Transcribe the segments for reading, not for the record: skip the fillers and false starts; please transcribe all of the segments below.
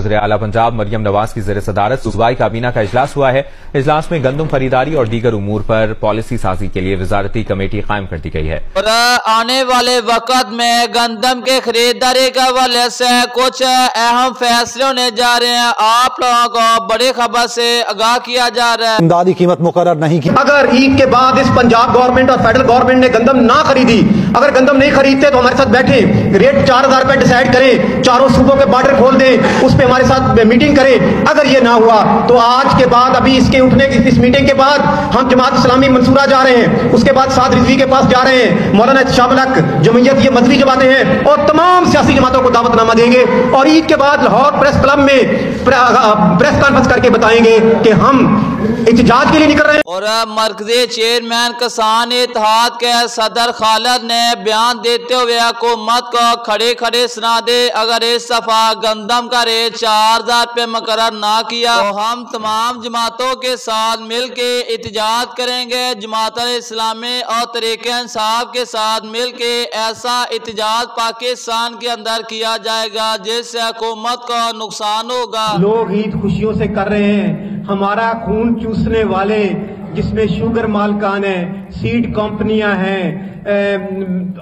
वज़ीर आला पंजाब मरियम नवाज की ज़ेर सदारत सूबाई काबीना का इजलास हुआ है। इजलास में गंदम खरीदारी और दीगर उमूर पर पॉलिसी साजी के लिए वजारती कमेटी कायम कर दी गई है। और आने वाले वक्त में गंदम के खरीदारी के हवाले से कुछ अहम फैसले होने जा रहे हैं। आप लोगों को बड़ी खबर से आगाह किया जा रहा है। इमदादी कीमत मुकर्रर नहीं की। अगर ईद के बाद इस पंजाब गवर्नमेंट और फेडरल गवर्नमेंट ने गंदम ना खरीदी, अगर गंदम नहीं खरीदते तो हमारे साथ बैठे रेट 4000 रुपए डिसाइड करें, चारों सूबों के बॉर्डर खोल दें, उस पे हमारे साथ मीटिंग करें। अगर ये ना हुआ तो आज के बाद, अभी इसके उठने की इस मीटिंग के बाद हम जमात इस्लामी मंसूरा जा रहे हैं, उसके बाद साद रिजवी के पास जा रहे हैं, मौलाना शाबलक जमयत, ये मजहबी जमातें हैं और तमाम सियासी जमातों को दावतनामा देंगे और ईद के बाद लाहौर प्रेस क्लब में प्रेस कॉन्फ्रेंस करके बताएंगे कि हम एहतजाज के लिए निकल रहे हैं। और मरकजी चेयरमैन किसान इत्तेहाद के सदर खालिद ने बयान देते हुए हुकूमत को खड़े खड़े सुना दे, अगर इस दफा गंदम का रेट 4000 रुपये मुकर्रर ना किया तो हम तमाम जमातों के साथ मिल के एहतजाज करेंगे। जमात इस्लामी और तरीके इंसाफ के साथ मिल के ऐसा एहतजाज पाकिस्तान के अंदर किया जाएगा जिससे हुकूमत को नुकसान होगा। लोग ईद खुशियों से कर रहे हैं, हमारा खून चूसने वाले जिसमें शुगर मालकान है, सीड कंपनियां हैं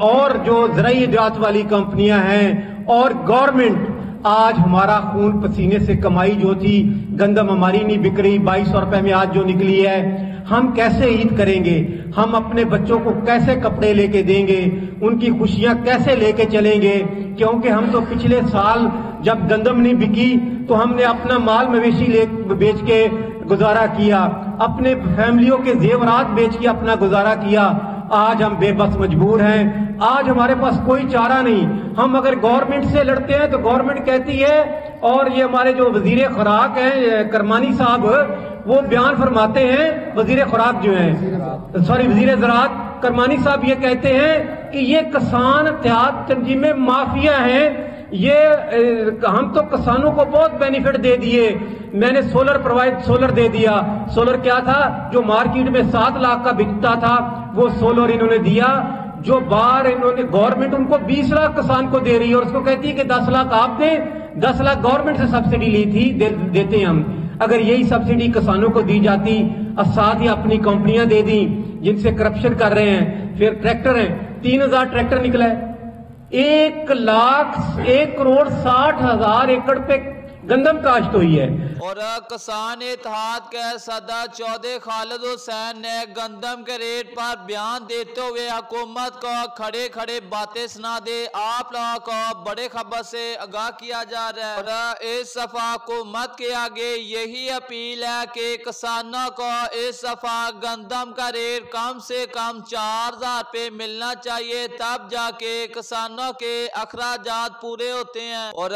और जो ज़राई इजात वाली कंपनियां हैं और गवर्नमेंट, आज हमारा खून पसीने से कमाई जो थी, गंदम हमारी नहीं बिक रही, 2200 रुपए में आज जो निकली है, हम कैसे ईद करेंगे? हम अपने बच्चों को कैसे कपड़े लेके देंगे? उनकी खुशियां कैसे लेके चलेंगे? क्योंकि हम तो पिछले साल जब गंदम नहीं बिकी तो हमने अपना माल मवेशी बेच के गुजारा किया, अपने फैमिलियों के जेवरात बेच के अपना गुजारा किया। आज हम बेबस मजबूर हैं, आज हमारे पास कोई चारा नहीं। हम अगर गवर्नमेंट से लड़ते हैं तो गवर्नमेंट कहती है, और ये हमारे जो वजीर खुराक हैं करमानी साहब, वो बयान फरमाते हैं, वजीर खुराक जो है, सॉरी वजीर ज़राअत करमानी साहब ये कहते हैं कि ये किसान इत्तेहाद तंजीमें माफिया हैं, ये हम तो किसानों को बहुत बेनिफिट दे दिए। मैंने सोलर दे दिया। सोलर क्या था? जो मार्केट में 7 लाख का बिकता था वो सोलर इन्होंने दिया। जो बाहर इन्होंने गवर्नमेंट उनको 20 लाख किसान को दे रही है और उसको कहती है कि 10 लाख आप दें, 10 लाख गवर्नमेंट से सब्सिडी ली थी, देते हैं हम। अगर यही सब्सिडी किसानों को दी जाती और साथ ही अपनी कंपनियां दे दी जिनसे करप्शन कर रहे हैं। फिर ट्रैक्टर है, 3000 ट्रैक्टर निकला है, 1,60,000 एकड़ पे गंदम काश्त हुई है। और किसान इत्तेहाद के सदर चौधरी खालिद हुसैन ने गंदम के रेट पर बयान देते हुए हुकूमत को खड़े खड़े बातें सुना दे। आप लोगों को बड़े खबर से आगाह किया जा रहा है। और इस दफा हुकूमत के आगे यही अपील है कि किसानों को इस दफा गंदम का रेट कम से कम 4000 रुपये मिलना चाहिए, तब जाके किसानों के अखराजात पूरे होते हैं। और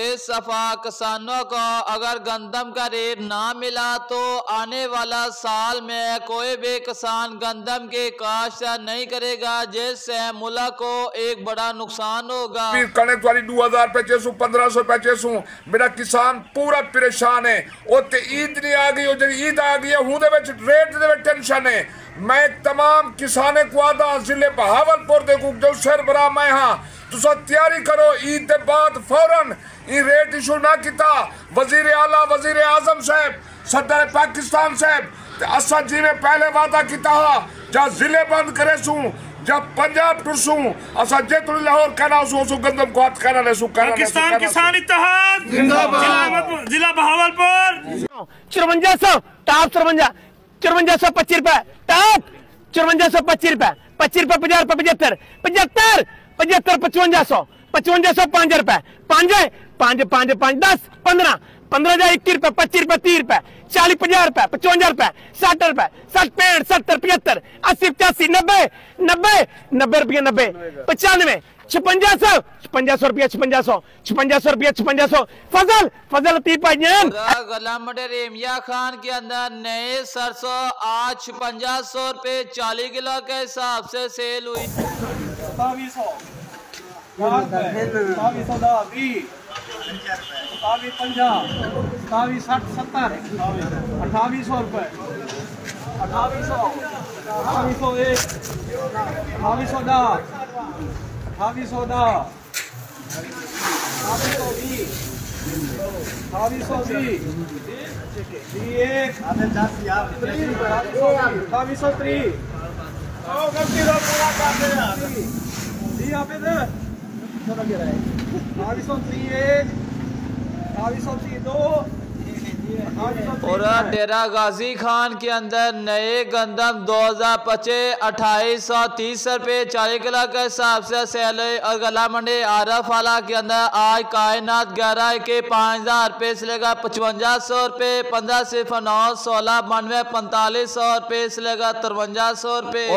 इस दफा किसानों को अगर गंदम का रेट ना मिला तो आने वाला साल में कोई भी किसान गंदम के काश्त नहीं करेगा, जिससे मुल्क को एक बड़ा नुकसान होगा। कणक वाली 2000 रुपए चेसू, 1500 रुपए चेसू, मेरा किसान पूरा परेशान है। उत्ते ईद नहीं आ गई, जो ईद आ गई है हुंदे विच रेट दे टेंशन है। मैं तमाम किसाने को आदा जिले बहावलपुर दे जो सरबराह मैं हाँ, तुसा तैयारी करो, ईद के बाद फौरन ये रेट इशू ना किता। वजीर आला, वजीर आजम साहब, सदर पाकिस्तान साहब असा जी में पहले वादा किता जब जिले बंद करे सू, जब पंजाब टुरसू असा जे तुल लाहौर कहना सू गंदम को हाथ कहना ले सू पाकिस्तान किसान इत्तेहाद जिंदाबाद। जिला बहावलपुर 5400 टॉप 5425 रुपए टॉप 5425 रुपए 25 रुपए 50 रुपए 75 55 5500 5 रुपए 5 5 5 5 10 15 15 जा 21 रुपए 25 रुपए 30 रुपए 40 50 रुपए 55 रुपए 60 रुपए 60 65 70 80 85 90 90 90 रुपये 90 95 5600 5600 रुपया 5600 रुपया 5600 फजल लतीफ भाईजान। गुलाम रेमिया खान के अंदर नए सरसों आज 5600 रुपये 40 किलो के हिसाब से सेल हुई। 2700 27 50 27 60 70 2800 रुपये 2800 2801 2810 2810 2820 और डेरा गाजी खान के अंदर नए गंदम 2025 2830 रुपये 40 किलो के हिसाब से सेल है। और गला मंडी आरफ वाला के अंदर आज कायनात 11 के 5000 रुपये से लेगा 5500 रुपये 15 सिर्फ 9 16 92 4500 रुपये से लेगा 5300 रुपये।